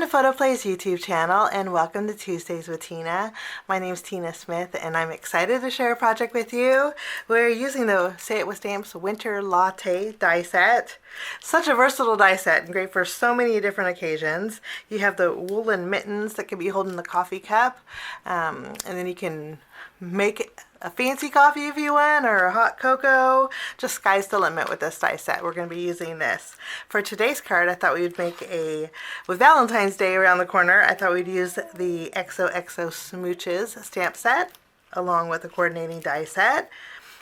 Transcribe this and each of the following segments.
to Photoplay's YouTube channel and welcome to Tuesdays with Tina. My name is Tina Smith and I'm excited to share a project with you. We're using the Say It with Stamps Winter Latte die set. Such a versatile die set and great for so many different occasions. You have the woolen mittens that can be holding the coffee cup, and then you can make a fancy coffee if you want, or a hot cocoa. Just sky's the limit with this die set. We're going to be using this. For today's card, I thought we would make with Valentine's Day around the corner, I thought we'd use the XOXO Smooches Stamp set along with the Coordinating Die set.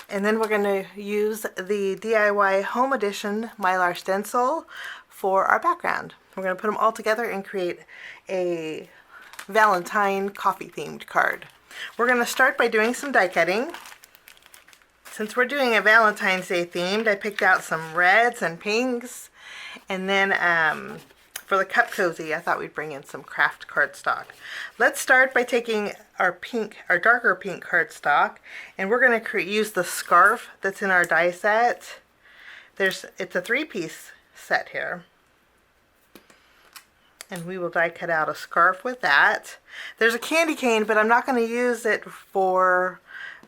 And then we're going to use the DIY Home Edition Mylar Stencil for our background. We're going to put them all together and create a Valentine coffee themed card. We're going to start by doing some die cutting. Since we're doing a Valentine's Day themed, I picked out some reds and pinks. And then for the cup cozy, I thought we'd bring in some craft cardstock. Let's start by taking our darker pink cardstock, and we're going to use the scarf that's in our die set. It's a 3-piece set here. And we will die cut out a scarf with that. There's a candy cane, but I'm not going to use it for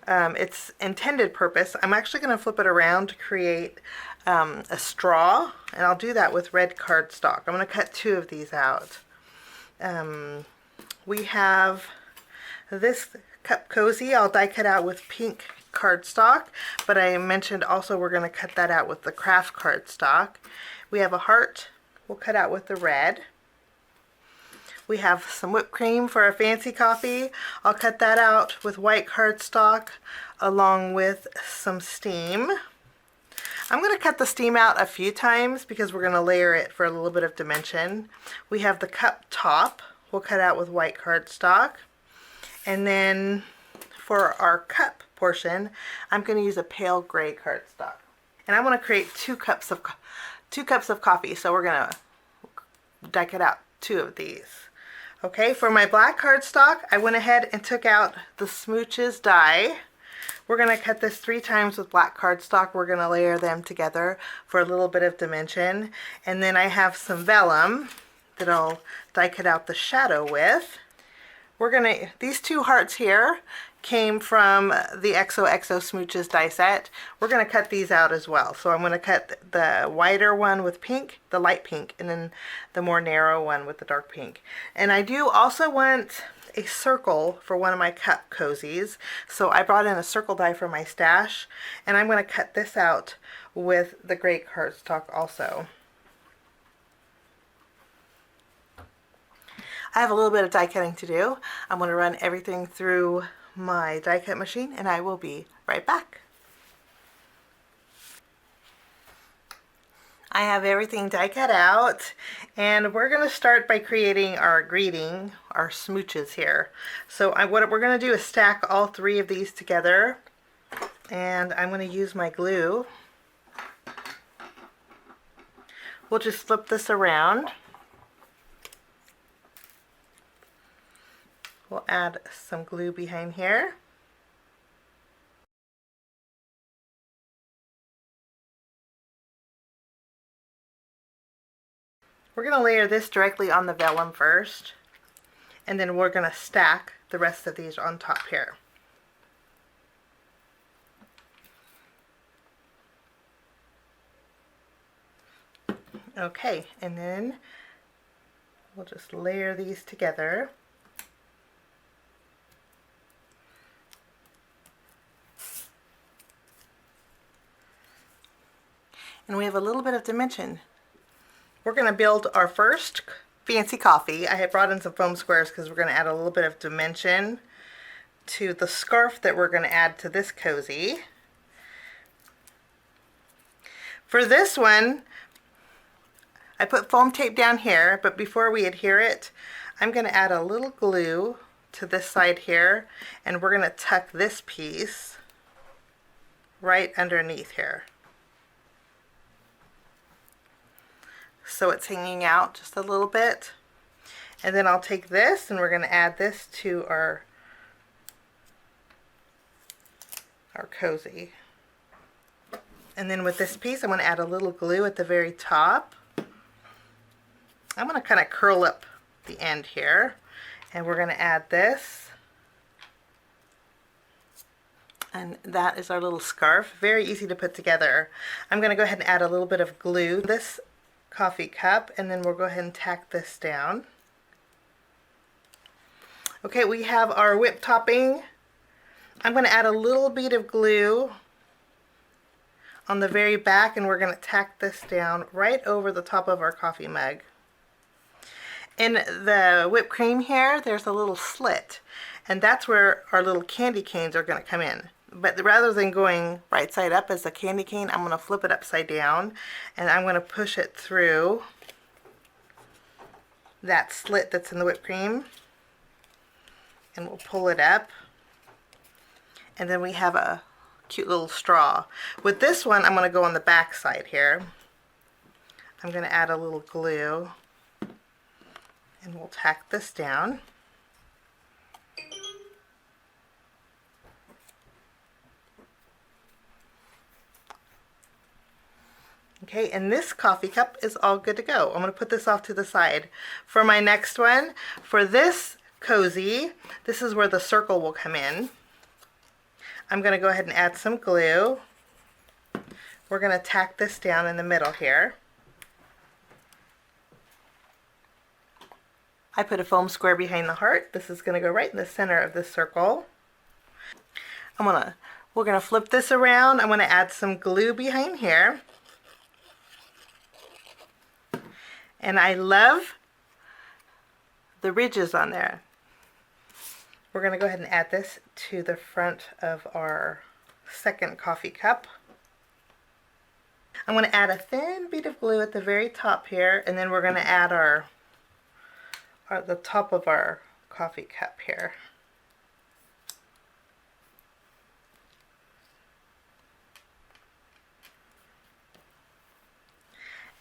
its intended purpose. I'm actually going to flip it around to create a straw, and I'll do that with red cardstock. I'm going to cut 2 of these out. We have this cup cozy. I'll die cut out with pink cardstock, but I mentioned also we're going to cut that out with the craft cardstock. We have a heart. We'll cut out with the red. We have some whipped cream for a fancy coffee. I'll cut that out with white cardstock along with some steam. I'm going to cut the steam out a few times because we're going to layer it for a little bit of dimension. We have the cup top. We'll cut out with white cardstock. And then for our cup portion, I'm going to use a pale gray cardstock. And I want to create 2 cups of coffee, so we're going to die cut out 2 of these. Okay, for my black cardstock, I went ahead and took out the Smooches die. We're going to cut this 3 times with black cardstock. We're going to layer them together for a little bit of dimension. And then I have some vellum that I'll die cut out the shadow with. These 2 hearts here came from the XOXO Smooches die set. We're going to cut these out as well. So I'm going to cut the wider one with pink, the light pink, and then the more narrow one with the dark pink. And I do also want a circle for one of my cup cozies. So I brought in a circle die from my stash, and I'm going to cut this out with the gray cardstock also. I have a little bit of die cutting to do. I'm going to run everything through my die cut machine and I will be right back. I have everything die cut out, and we're going to start by creating our greeting, our smooches here. So what we're going to do is stack all 3 of these together, and I'm going to use my glue. We'll just flip this around. We'll add some glue behind here. We're going to layer this directly on the vellum first, and then we're going to stack the rest of these on top here. Okay, and then we'll just layer these together. And we have a little bit of dimension. We're going to build our first fancy coffee. I had brought in some foam squares because we're going to add a little bit of dimension to the scarf that we're going to add to this cozy. For this one, I put foam tape down here, but before we adhere it, I'm going to add a little glue to this side here, and we're going to tuck this piece right underneath here, so it's hanging out just a little bit. And then I'll take this and we're going to add this to our cozy. And then with this piece, I'm going to add a little glue at the very top. I'm going to kind of curl up the end here. And we're going to add this. And that is our little scarf. Very easy to put together. I'm going to go ahead and add a little bit of glue to this coffee cup, and then we'll go ahead and tack this down. Okay, we have our whip topping. I'm going to add a little bead of glue on the very back, and we're going to tack this down right over the top of our coffee mug. In the whipped cream here, there's a little slit, and that's where our little candy canes are going to come in. But rather than going right side up as a candy cane, I'm going to flip it upside down, and I'm going to push it through that slit that's in the whipped cream, and we'll pull it up, and then we have a cute little straw. With this one, I'm going to go on the back side here. I'm going to add a little glue, and we'll tack this down. Okay, and this coffee cup is all good to go. I'm going to put this off to the side. For my next one, for this cozy, this is where the circle will come in. I'm going to go ahead and add some glue. We're going to tack this down in the middle here. I put a foam square behind the heart. This is going to go right in the center of this circle. We're going to flip this around. I'm going to add some glue behind here. And I love the ridges on there. We're going to go ahead and add this to the front of our second coffee cup. I'm going to add a thin bead of glue at the very top here, and then we're going to add the top of our coffee cup here.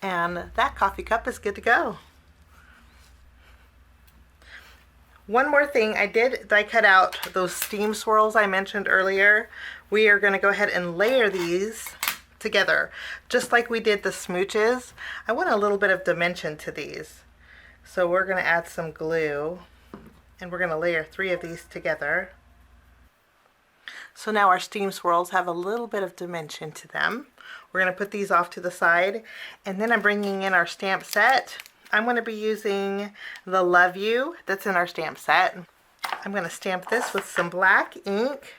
And that coffee cup is good to go. One more thing, I did die cut out those steam swirls I mentioned earlier. We are going to go ahead and layer these together, just like we did the smooches. I want a little bit of dimension to these. So we're going to add some glue, and we're going to layer 3 of these together. So now our steam swirls have a little bit of dimension to them. We're going to put these off to the side, and then I'm bringing in our stamp set. I'm going to be using the Love You that's in our stamp set. I'm going to stamp this with some black ink.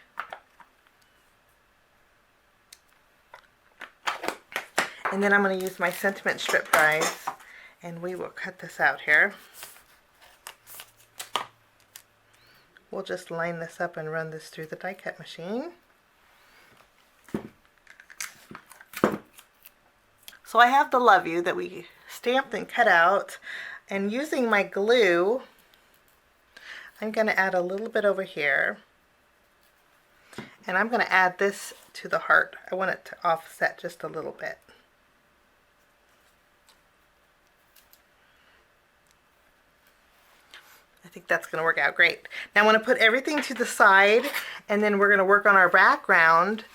And then I'm going to use my sentiment strip dies, and we will cut this out here. We'll just line this up and run this through the die cut machine. So I have the Love You that we stamped and cut out, and using my glue, I'm going to add a little bit over here, and I'm going to add this to the heart. I want it to offset just a little bit. I think that's going to work out great. Now I want to put everything to the side, and then we're going to work on our background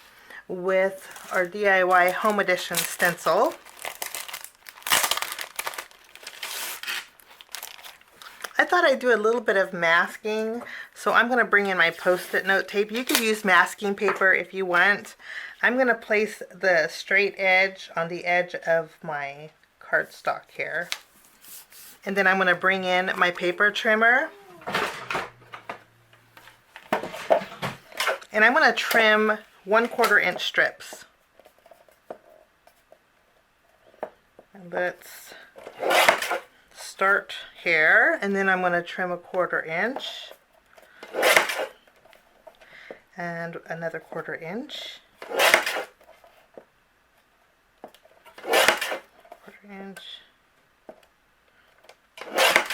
with our DIY Home Edition Stencil. I thought I'd do a little bit of masking, so I'm going to bring in my Post-it note tape. You could use masking paper if you want. I'm going to place the straight edge on the edge of my cardstock here. And then I'm going to bring in my paper trimmer. And I'm going to trim 1/4 inch strips. And let's start here, and then I'm going to trim 1/4 inch and another 1/4 inch, 1/4 inch,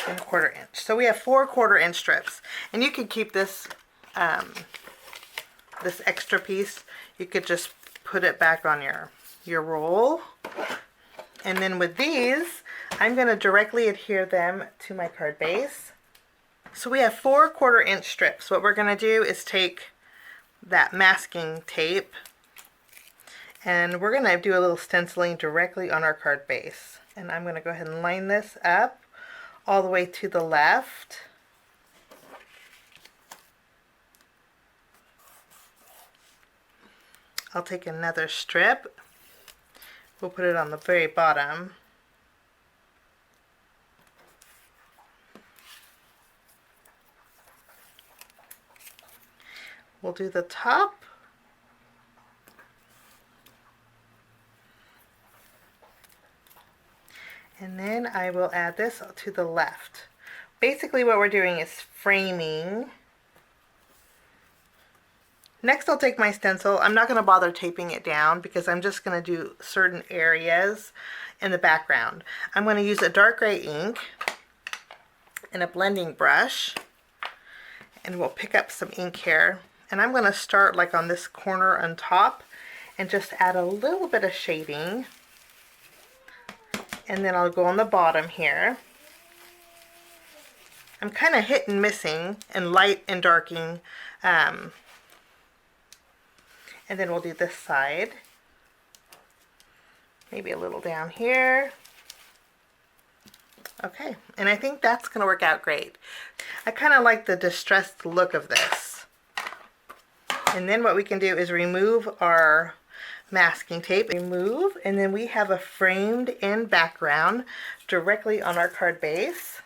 and 1/4 inch. So we have 4 1/4 inch strips, and you could keep this this extra piece. You could just put it back on your roll. And then with these, I'm going to directly adhere them to my card base. So we have 4 1/4 inch strips. What we're going to do is take that masking tape, and we're going to do a little stenciling directly on our card base. And I'm going to go ahead and line this up all the way to the left. I'll take another strip. We'll put it on the very bottom. We'll do the top. And then I will add this to the left. Basically what we're doing is framing. Next I'll take my stencil. I'm not going to bother taping it down because I'm just going to do certain areas in the background. I'm going to use a dark gray ink and a blending brush, and we'll pick up some ink here. And I'm going to start like on this corner on top and just add a little bit of shading. And then I'll go on the bottom here. I'm kind of hit and missing and light and darking. And then we'll do this side. Maybe a little down here. Okay, and I think that's going to work out great. I kind of like the distressed look of this. And then what we can do is remove our masking tape. Remove, and then we have a framed in background directly on our card base.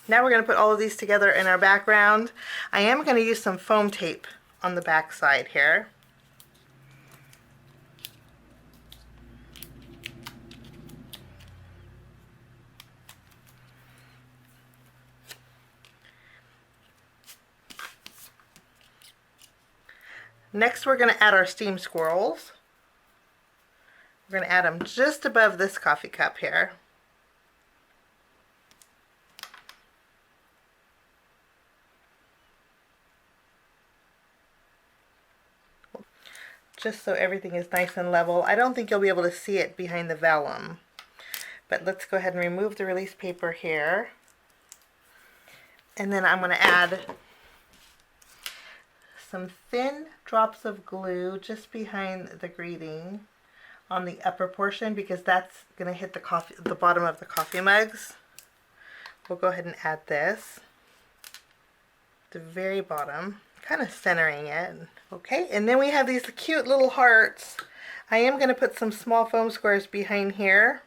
Now we're going to put all of these together in our background. I am going to use some foam tape on the back side here. Next we're going to add our steam swirls. We're going to add them just above this coffee cup here. Just so everything is nice and level. I don't think you'll be able to see it behind the vellum. But let's go ahead and remove the release paper here. And then I'm going to add some thin drops of glue just behind the greeting on the upper portion, because that's going to hit the bottom of the coffee mugs. We'll go ahead and add this at the very bottom, kind of centering it. Okay, and then we have these cute little hearts. I am going to put some small foam squares behind here.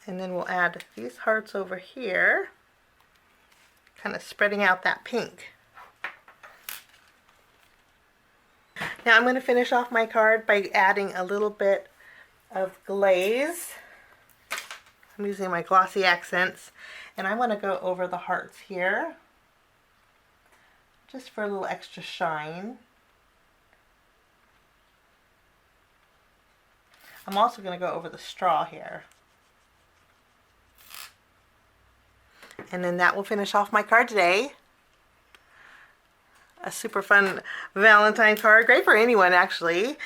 And then we'll add these hearts over here, kind of spreading out that pink. Now I'm going to finish off my card by adding a little bit of glaze. I'm using my glossy accents, and I want to go over the hearts here just for a little extra shine. I'm also going to go over the straw here. And then that will finish off my card today. A super fun Valentine card. Great for anyone, actually.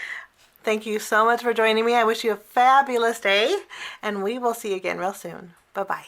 Thank you so much for joining me. I wish you a fabulous day, and we will see you again real soon. Bye-bye.